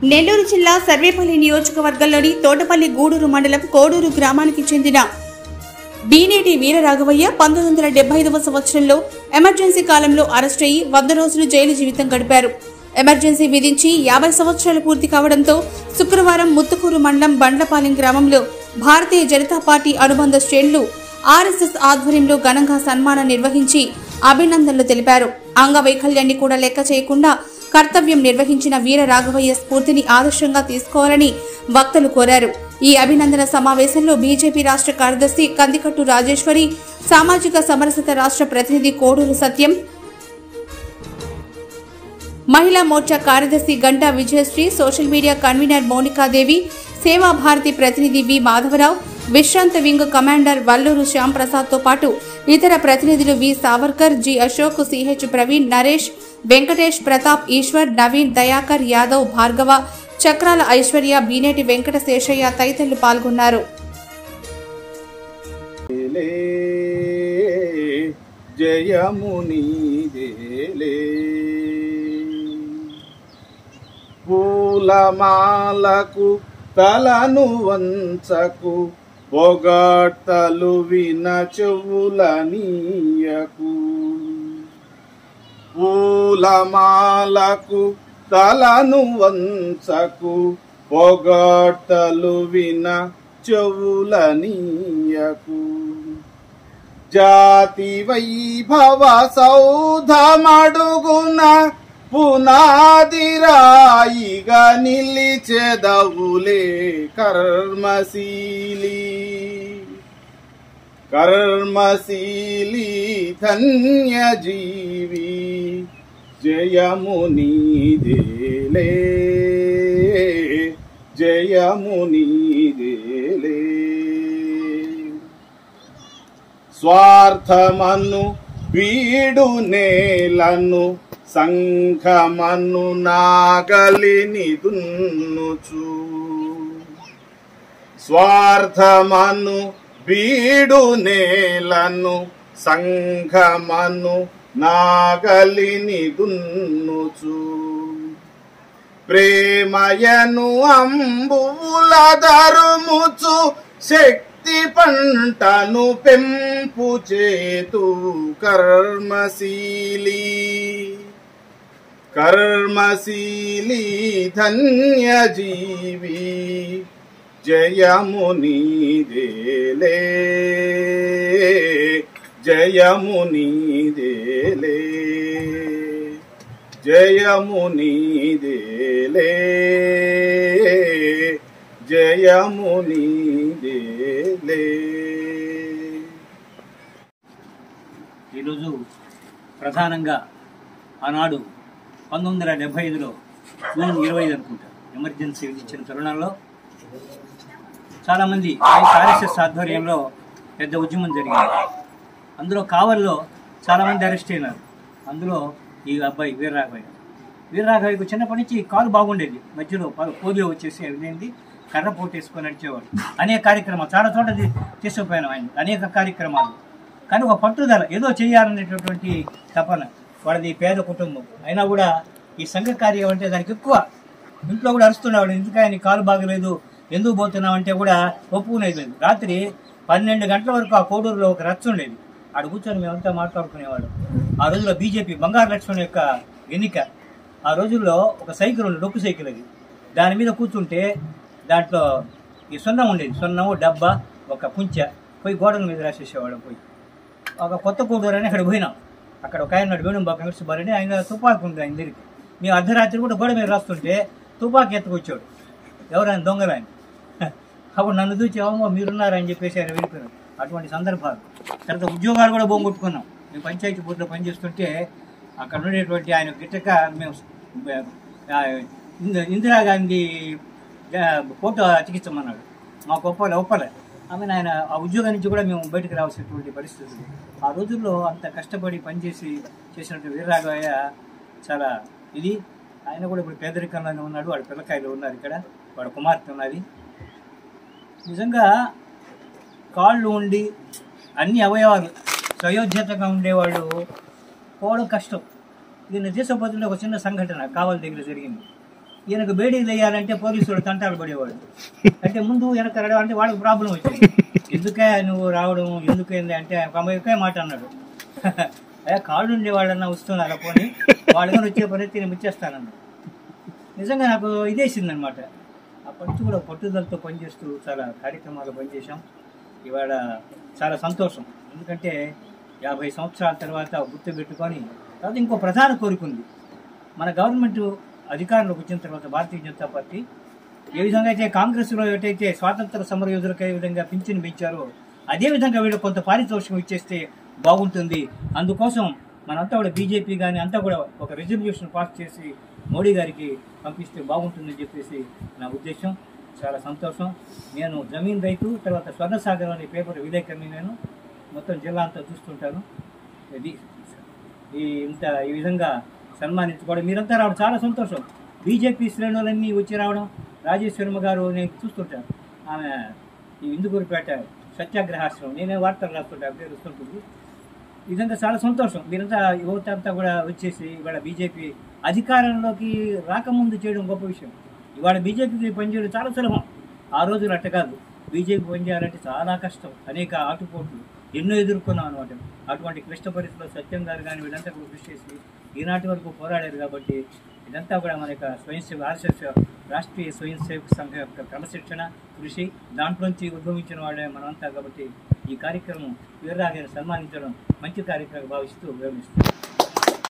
నెల్లూరు జిల్లా సర్వేపల్లి నియోజకవర్గంలోని తోటపల్లి గూడూరు మండలం కోడూరు గ్రామానికి చెందిన బీనేటి వీరరాఘవయ్య 1975వ సంవత్సరంలో ఎమర్జెన్సీ కాలంలో అరెస్ట్ అయ్యి 100 రోజులు జైలు జీవితం గడిపారు. ఎమర్జెన్సీ విధించి 50 సంవత్సరాలు పూర్తి కావడంతో శుక్రవారం ముత్తుకూరు మండలం బండ్లపాలెం గ్రామంలో భారతీయ జనతా పార్టీ అనుబంధ శ్రేణులు ఆర్ఎస్ఎస్ ఆధ్వర్యంలో ఘనంగా సన్మానం నిర్వహించి అభినందనలు తెలిపారు. అంగవైకల్యాన్ని కూడా లెక్క చేయకుండా కర్తవ్యం నిర్వహించిన వీర రాఘవయ్య స్ఫూర్తిని ఆదర్శంగా తీసుకోవాలని వక్తలు కోరారు. ఈ అభినందన సమావేశంలో బీజేపీ రాష్ట్ర కార్యదర్శి కందికట్టు రాజేశ్వరి, సామాజిక సమరసత రాష్ట్ర ప్రతినిధి కోడూరు సత్యం, మహిళా మోర్చా కార్యదర్శి Ganta Vijayasri, social media convener Monikadevi, Seva Bharati ప్రతినిధి వి మాధవరావు, విశ్రాంత వింగ్ కమాండర్ వల్లూరు శ్యాంప్రసాద్ తో పాటు ఇతర ప్రతినిధులు వి సావర్కర్, జి అశోక్, సిహెచ్ ప్రవీణ్, నరేష్, వెంకటేష్, ప్రతాప్, ఈశ్వర్, నవీన్, దయాకర్, యాదవ్, భార్గవ, చక్రాల ఐశ్వర్య, బీనేటి వెంకట శేషయ్య తదితరులు పాల్గొన్నారు. పూలమాలకు తలను వంచకు, పొగడ్తలు విన చెవులనీయకు. పూలమాలకు తలను వంచకు, పొగడ్తలు విన చెవులనీయకు. జాతి వైభవ సౌధమడుగున పునాదిరాయిగా నిలిచెదవులే కర్మశీలి. కర్మశీలి ధన్యజీవి, జయము నీదేలే, జయము నీదేలే. స్వార్థమను వీడు నేలను, సంఘమను నాగలిని దున్నుచు. స్వార్థమను వీడు నేలను, సంఘమను నాగలిని దున్నుచు. ప్రేమయను అంబుల ధరుముచు, శక్తి పంటను పెంపు చేతు కర్మశీలి. కర్మశీలి ధన్యజీవి, జయము నీదేలే, జయము నీదేలే, జయము నీదేలే, జయము నీదేలే. ఈరోజు ప్రధానంగా ఆనాడు 1975లో జూన్ 25 అనుకుంటా ఎమర్జెన్సీ ఇచ్చిన తరుణంలో చాలామంది ఆర్ఎస్ఎస్ ఆధ్వర్యంలో పెద్ద ఉద్యమం జరిగింది. అందులో కావల్లో చాలామంది అరెస్ట్ అయినారు. అందులో ఈ అబ్బాయి వీరరాఘవయ్యకు చిన్నప్పటి నుంచి కాలు బాగుండేది, మధ్యలో పోలియో వచ్చేసి అయింది, కర్ర పోటేసుకొని నడిచేవాడు. అనేక కార్యక్రమాలు చాలా చోట తీసుకుపోయాను ఆయన, అనేక కార్యక్రమాలు. కానీ ఒక పట్టుదల, ఏదో చేయాలనేటటువంటి తపన. వాడిది పేద కుటుంబం అయినా కూడా ఈ సంఘ కార్యం అంటే దానికి ఎక్కువ. ఇంట్లో కూడా అరుస్తున్నాడు, ఎందుకు ఆయన కాలు బాగలేదు, ఎందుకు పోతున్నావు అంటే కూడా ఒప్పుకునేది లేదు. రాత్రి 12 గంటల వరకు ఆ కోడూరులో ఒక రచ్చ ఉండేది, ఆడ కూర్చొని మేమంతా మాట్లాడుకునేవాడు. ఆ రోజుల్లో బీజేపీ బంగారు లక్ష్మణ్ యొక్క ఎన్నిక. ఆ రోజుల్లో ఒక సైకిల్ ఉండేది, డొక్కు సైకిల్ అది. దాని మీద కూర్చుంటే దాంట్లో ఈ సున్నం ఉండేది, సున్నము డబ్బా ఒక కుంచె పోయి గోడల మీద రాసేసేవాడు. పోయి ఒక కొత్త కోడూరు అని అక్కడ పోయినాం. అక్కడ ఒక ఆయన వేణుబాబు వెంకటసుబ్బారెడ్డి, ఆయన తుపాకు ఉంది ఆయన దగ్గరికి. మేము అర్ధరాత్రి కూడా గోడ మీద రాస్తుంటే తుపాకి ఎత్తుకొచ్చాడు, ఎవరైనా దొంగలని. అప్పుడు నన్ను చూసి ఏమో మీరున్నారని చెప్పేసి ఆయన వెళ్ళిపోయినాడు. అటువంటి సందర్భాలు. తర్వాత ఉద్యోగాలు కూడా బొంగొట్టుకున్నాం. మేము పంచాయతీ బోర్డులో పనిచేస్తుంటే అక్కడ ఉండేటువంటి ఆయన గిట్టక మేము ఇందిరాగాంధీ ఫోటో అతికిస్తామన్నాడు. మాకు ఒప్పలే. ఆమె ఆయన ఆ ఉద్యోగం నుంచి కూడా మేము బయటకు రావాల్సినటువంటి పరిస్థితులు. ఆ రోజుల్లో అంత కష్టపడి పనిచేసి చేసినటువంటి వీరరాఘవయ్య చాలా ఇది. ఆయన కూడా ఇప్పుడు పేదరికంలోనే ఉన్నాడు, వాడి పిల్లకాయలు ఉన్నారు ఇక్కడ, వాడి కుమార్తె ఉన్నది. నిజంగా కాళ్ళు ఉండి అన్ని అవయవాలు సయోధ్యతగా ఉండేవాళ్ళు పోవడం కష్టం. దీన్ని దేశపతిలో ఒక చిన్న సంఘటన కావలి దగ్గర జరిగింది. ఈయనకు బేడీలు వేయాలంటే పోలీసులు తంటాలు పడేవాడు. అంటే ముందు వెనక రావడం అంటే వాళ్ళకి ప్రాబ్లం వచ్చింది. ఎందుకే నువ్వు రావడం ఎందుకైంది అంటే ఒకే మాట అన్నాడు, కాళ్ళు ఉండేవాళ్ళన్నా వస్తున్నారు పోనీ వాళ్ళని వచ్చే పరిస్థితి నేను ఇచ్చేస్తానన్నాడు. నిజంగా నాకు ఇదేసింది అనమాట. అప్పటి నుంచి కూడా పట్టుదలతో పనిచేస్తూ చాలా కార్యక్రమాలు పనిచేసాం. ఇవాళ చాలా సంతోషం, ఎందుకంటే 50 సంవత్సరాల తర్వాత గుర్తు పెట్టుకొని తర్వాత ఇంకో ప్రధాన కోరికుంది. మన గవర్నమెంట్ అధికారంలోకి వచ్చిన తర్వాత భారతీయ జనతా పార్టీ ఏ విధంగా అయితే కాంగ్రెస్లో ఏటైతే స్వాతంత్ర సమర యోధులకు ఏ విధంగా పింఛను పెంచారో అదేవిధంగా వీళ్ళు కొంత పారితోషికం ఇచ్చేస్తే బాగుంటుంది. అందుకోసం మనంతా కూడా బీజేపీ కానీ అంతా కూడా ఒక రెజల్యూషన్ పాస్ చేసి మోడీ గారికి పంపిస్తే బాగుంటుందని చెప్పేసి నా ఉద్దేశం. చాలా సంతోషం. నేను జమీన్ రైతు, తర్వాత స్వర్ణసాగర్ అనే పేపర్ విలేకరిని, నేను మొత్తం జిల్లా అంతా చూస్తుంటాను. ఇది ఈ విధంగా సన్మానించుకోవడం మీరంతా రావడం చాలా సంతోషం. బీజేపీ శ్రేణులన్నీ వచ్చి రావడం, రాజేశ్వరమ్మ గారు నేను చూస్తుంటాను, ఆమె ఈ ఇందుకూరుపేట సత్యాగ్రహాశ్రమం నేనే వార్తలు రాస్తుంటా, పేరు వస్తుంటుంది. ఈ విధంగా చాలా సంతోషం. మీరంతా యువత అంతా కూడా వచ్చేసి ఇవాళ బీజేపీ అధికారంలోకి రాకముందు చేయడం గొప్ప విషయం. ఇవాళ బీజేపీకి పనిచేయడం చాలా సులభం. ఆ రోజులు అట్ట కాదు, బీజేపీ పనిచేయాలంటే చాలా కష్టం. అనేక ఆటుపోట్లు ఎన్నో ఎదుర్కొన్నాం అనమాట. అటువంటి క్లిష్ట పరిస్థితుల్లో సత్యం గారు కానీ వీళ్ళంతా కూడా కృషి చేసి ఈనాటి వరకు పోరాడారు. కాబట్టి ఇదంతా కూడా మన యొక్క ఆర్ఎస్ఎస్ రాష్ట్రీయ స్వయం సేవక సంఘం యొక్క క్రమశిక్షణ కృషి దాంట్లోంచి ఉద్భవించిన వాళ్ళే మనమంతా. కాబట్టి ఈ కార్యక్రమం వీరరాఘవయ్యను సన్మానించడం మంచి కార్యక్రమం భావిస్తూ వివరిస్తుంది.